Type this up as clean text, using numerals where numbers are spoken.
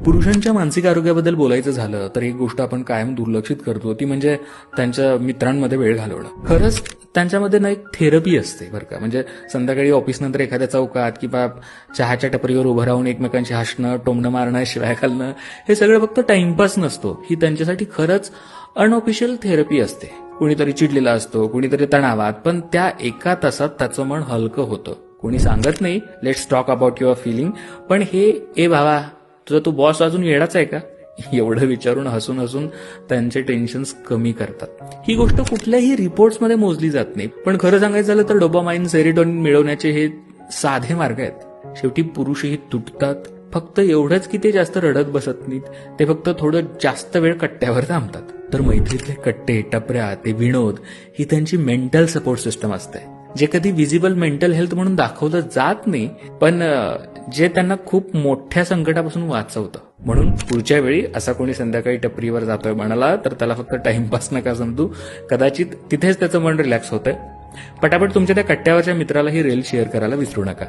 पुरुषांच्या मानसिक आरोग्याबद्दल बोलायचं झालं तर एक गोष्ट आपण कायम दुर्लक्षित करतो ती म्हणजे त्यांच्या मित्रांमध्ये वेळ घालवणं. खरंच त्यांच्यामध्ये ना एक थेरपी असते बरं का. म्हणजे संध्याकाळी ऑफिसनंतर एखाद्या चौकात किंवा चहाच्या टपरीवर उभं राहून एकमेकांशी हसणं, टोमणं मारणं, शिवाय घालणं हे सगळं फक्त टाइमपास नसतो. ही त्यांच्यासाठी खरंच अनऑफिशियल थेरपी असते. कुणीतरी चिडलेला असतो, कुणीतरी तणावात, पण त्या एका तासात त्याचं मन हलकं होतं. कोणी सांगत नाही let's talk about your feeling, पण हे ए भावा तुझा तो बॉस अजून येडाच आहे का एवढं विचारून हसून हसून त्यांचे टेन्शन्स कमी करतात. ही गोष्ट कुठल्याही रिपोर्ट्समध्ये मोजली जात नाही, पण खरं सांगायचं झालं तर डोपामाइन, सेरोटोनिन मिळवण्याचे हे साधे मार्ग आहेत. शेवटी पुरुषही तुटतात, फक्त एवढंच की ते जास्त रडत बसत नाहीत, ते फक्त थोडं जास्त वेळ कट्ट्यावर थांबतात. तर मैत्रीतले कट्टे, टपऱ्या, ते विनोद ही त्यांची मेंटल सपोर्ट सिस्टम असते, जे कधी विजिबल मेंटल हेल्थ म्हणून दाखवलं जात नाही, पण जे त्यांना खूप मोठ्या संकटापासून वाचवतं. म्हणून पुढच्या वेळी असा कोणी संध्याकाळी टपरीवर जातोय म्हणाला तर त्याला फक्त टाइमपास नका समजू, कदाचित तिथेच त्याचं मन रिलॅक्स होतंय. पटापट तुमच्या त्या कट्ट्यावरच्या मित्राला ही रील शेअर करायला विसरू नका.